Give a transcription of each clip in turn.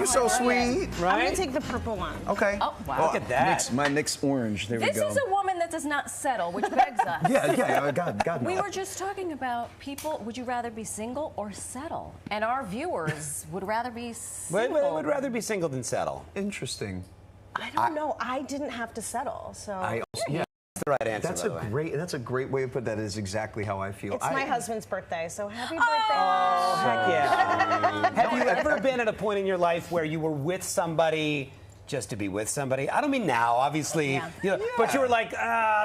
so sweet. Right? I'm gonna take the purple one. Okay. Oh, wow. Look at that. My Nick's orange. There we go. This is a woman that does not settle, which begs us. Yeah. God, no. We were just talking about people, would you rather be single or settle? And our viewers would rather be single. Would rather be single than settle. Interesting. I don't know. I didn't have to settle, so. Yeah. That's the right answer. That's a great way to put that. Is exactly how I feel. It's my husband's birthday, so happy birthday. Oh, heck yeah. Have you ever been at a point in your life where you were with somebody just to be with somebody? I don't mean now, obviously, but you were like,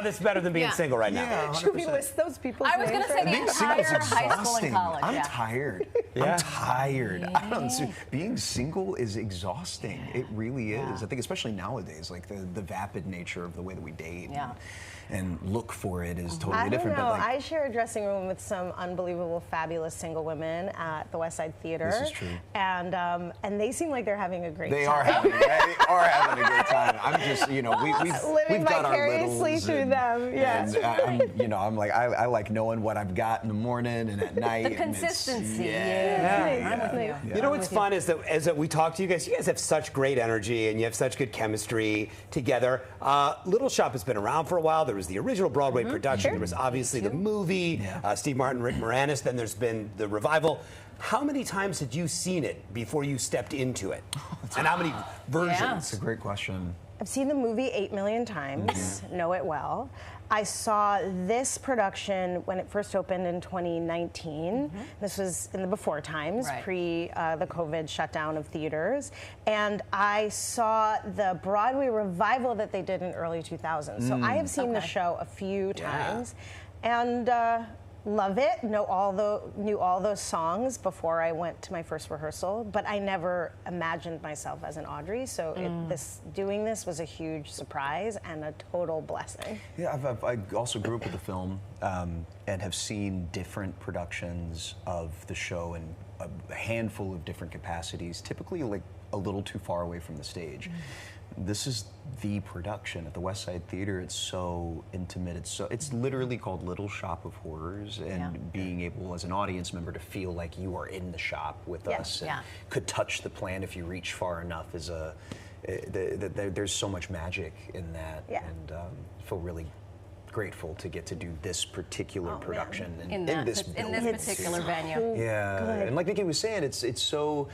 this is better than being single right now. Yeah, Should we list those people? I was going to say the Being single entire is high school and exhausting. college. I'm tired. Yeah. I'm tired. Being single is exhausting. It really is. I think especially nowadays, like the vapid nature of the way that we date and look for it is totally different. I don't know. But like, I share a dressing room with some unbelievable, fabulous single women at the West Side Theater. This is true. And they seem like they're having a great time. they are having a great time. I'm just, we've living got our vicariously littles through them. Yes. And I'm like, I like knowing what I've got in the morning and at night. The consistency. I'm with you. You know what's fun is that we talk to you guys have such great energy and you have such good chemistry together. Little Shop has been around for a while. There was the original Broadway production. There was obviously the movie, Steve Martin, Rick Moranis. Then there's been the revival. How many times had you seen it before you stepped into it? And how many versions? That's a great question. I've seen the movie 8 million times, know it well. I saw this production when it first opened in 2019. This was in the before times, pre the COVID shutdown of theaters. And I saw the Broadway revival that they did in early 2000s. So I have seen the show a few times. And love it. Knew all those songs before I went to my first rehearsal, but I never imagined myself as an Audrey. So doing this was a huge surprise and a total blessing. Yeah, I also grew up with the film and have seen different productions of the show in a handful of different capacities. Typically, like a little too far away from the stage. This is the production at the West Side Theater. It's so intimate. It's literally called Little Shop of Horrors, and being able as an audience member to feel like you are in the shop with us and could touch the plant if you reach far enough is there's so much magic in that, and feel really grateful to get to do this particular production in this particular venue. Yeah, good. and like Nikki was saying, it's so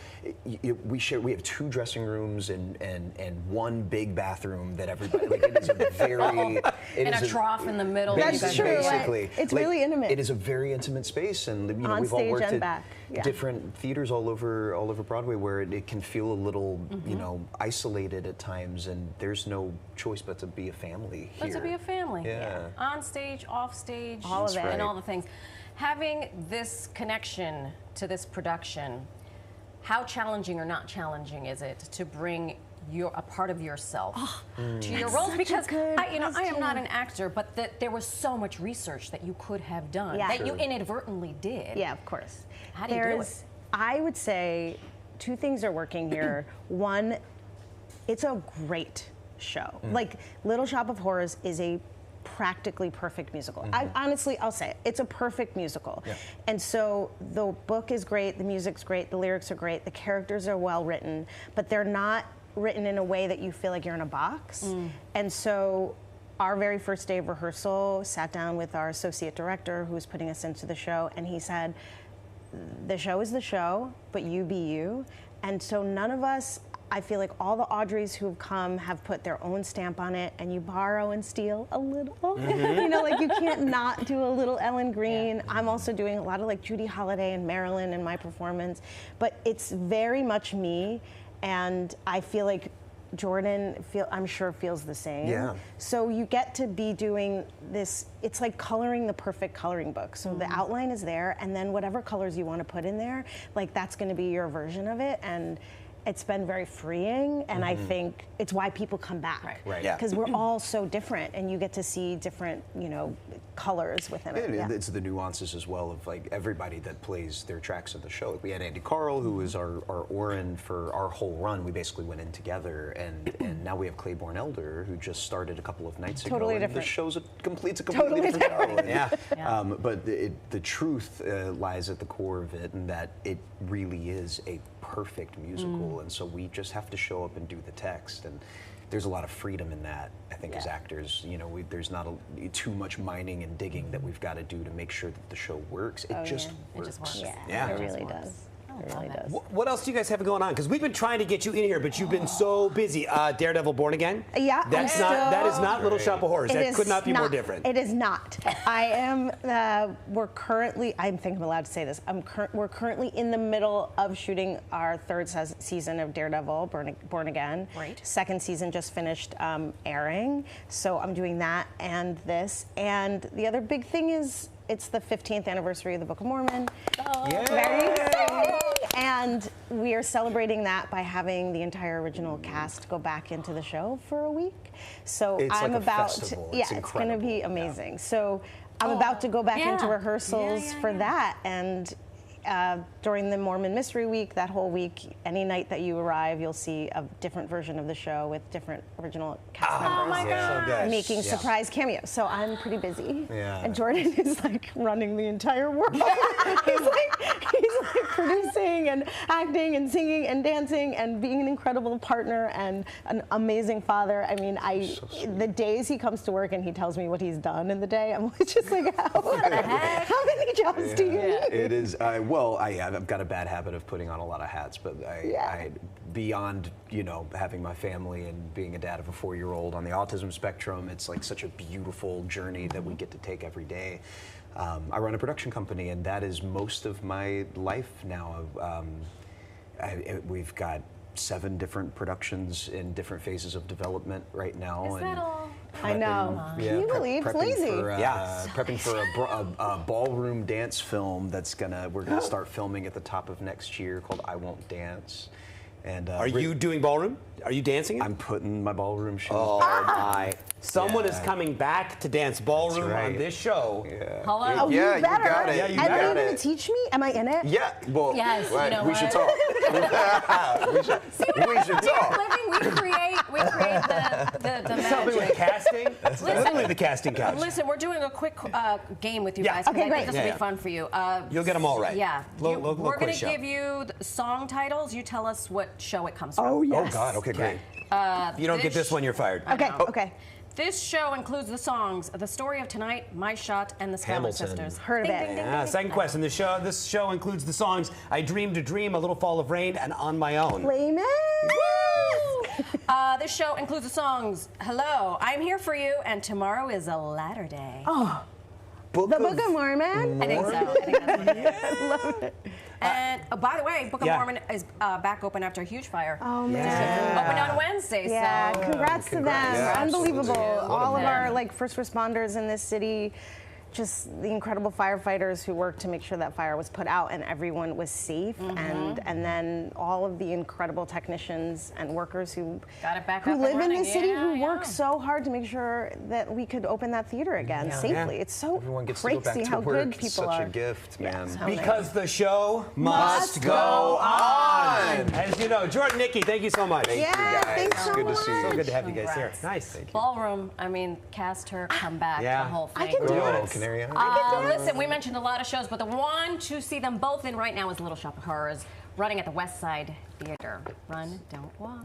we have 2 dressing rooms and one big bathroom that everybody like. It is a very and a trough in the middle. That's true. Basically, it's really intimate. It is a very intimate space, and On we've all stage worked and at back. different theaters all over Broadway where it can feel a little isolated at times, and there's no choice but to be a family here. But to be a family. Yeah. On stage, off stage, all of it, and all the things. Having this connection to this production, how challenging or not challenging is it to bring a part of yourself to your roles? Because I am not an actor, but there was so much research that you could have done that you inadvertently did. Yeah, of course. How do you do it? I would say 2 things are working here. One, it's a great show. Like Little Shop of Horrors is a practically perfect musical. I'll say it. It's a perfect musical. Yeah. And so the book is great, the music's great, the lyrics are great, the characters are well written, but they're not written in a way that you feel like you're in a box. And so our very first day of rehearsal, sat down with our associate director who was putting us into the show, and he said, the show is the show, but you be you. And so none of us, I feel like all the Audreys who have come have put their own stamp on it, and you borrow and steal a little. Like you can't not do a little Ellen Green. I'm also doing a lot of like Judy Holliday and Marilyn in my performance, but it's very much me, and I feel like Jordan, I'm sure, feels the same. Yeah. So you get to be doing this, it's like coloring the perfect coloring book. So the outline is there, and then whatever colors you want to put in there, like that's going to be your version of it. And it's been very freeing, and I think it's why people come back. Right. Yeah. Because we're all so different, and you get to see different, colors within it. Yeah. It's the nuances as well of like everybody that plays their tracks at the show. Like we had Andy Carl, who was our Orin for our whole run. We basically went in together, and now we have Claiborne Elder, who just started a couple of nights ago. Totally and different. The show's a completely different show. But the truth lies at the core of it, and that it really is a perfect musical, and so we just have to show up and do the text. And there's a lot of freedom in that, I think, as actors. You know, there's not too much mining and digging that we've got to do to make sure that the show works. It just works. It just works. Yeah, it really does. It really does. What else do you guys have going on? Because we've been trying to get you in here, but you've been so busy. Daredevil Born Again? Yeah, That is not Little Shop of Horrors. That could not be more different. It is not. I am, we're currently, I think I'm allowed to say this, we're currently in the middle of shooting our third season of Daredevil Born Again. Right. Second season just finished airing, so I'm doing that and this. And the other big thing is, it's the 15th anniversary of the Book of Mormon. Very exciting. And we are celebrating that by having the entire original cast go back into the show for a week. So It's I'm like a about festival. to, It's it's going to be incredible. amazing. So I'm about to go back into rehearsals for yeah. that, and during the Mormon Mystery Week, that whole week, any night that you arrive, you'll see a different version of the show with different original cast members. Oh my God. So good. Making surprise cameos. So I'm pretty busy. Yeah. And Jordan is like running the entire world. he's like producing and acting and singing and dancing and being an incredible partner and an amazing father. I mean, the days he comes to work and he tells me what he's done in the day, I'm just like, how many jobs do you need? It is. I've got a bad habit of putting on a lot of hats, but I beyond, you know, having my family and being a dad of a 4-year-old on the autism spectrum, it's like such a beautiful journey that we get to take every day. I run a production company, and that is most of my life now. We've got 7 different productions in different phases of development right now. Is that all? I know. Can you believe? It's lazy. Prepping for a ballroom dance film we're gonna start filming at the top of next year called I Won't Dance. And Are you doing ballroom? Are you dancing? I'm putting my ballroom shoes Oh on. my! Someone is coming back to dance ballroom right. on this show. Hello? Oh, Yeah, you better. you got it. Yeah, you And got are you it. going to teach me? Am I in it? Yeah, well, Yes, you right, know we should what? talk. we should talk. We create the Something with magic. casting. Literally the casting couch. Listen, we're doing a quick game with you Yeah. guys. 'cause Okay, I think great. This will Yeah. be fun for you. You'll get them all right. Yeah. Little We're going quiz to show. give you the song titles. You tell us what show it comes from. Oh, yes. Oh God, okay, great. If you don't get this one, you're fired. Okay, know. okay. This show includes the songs The Story of Tonight, My Shot, and The Spelling Hamilton. Sisters. Heard of Ding, it. ding, ding, Yeah, ding, second ding. question. This show includes the songs I Dreamed a Dream, A Little Fall of Rain, and On My Own. Blame it. This show includes the songs Hello, I'm Here for You, and Tomorrow is a Latter Day. The Book of Mormon. I think so. I think that's what it is. I love it. And by the way, Book of Yeah. Mormon is back open after a huge fire. Oh, man. Opened on Wednesday, Yeah, so congrats to them. Yeah, Unbelievable. absolutely. All of our Yeah. first responders in this city, just the incredible firefighters who worked to make sure that fire was put out and everyone was safe, and then all of the incredible technicians and workers who Got it back who up and live in running. this city, Yeah, who yeah. work so hard to make sure that we could open that theater again safely. It's so Everyone gets crazy to go back to how work. good It's people such are. a gift, man. so Because the show Must go on. As you know, Jordan, Nikki, thank you so much. Thank you, Yeah, guys. thanks so Good to see you. So good to have you guys here. Congrats. Nice. Ballroom, I mean, cast her, come back, Yeah. the whole I thing. can do Oh, it. Canary Island. Listen, we mentioned a lot of shows, but the one to see them both in right now is Little Shop of Horrors, running at the West Side Theater. Run, don't walk.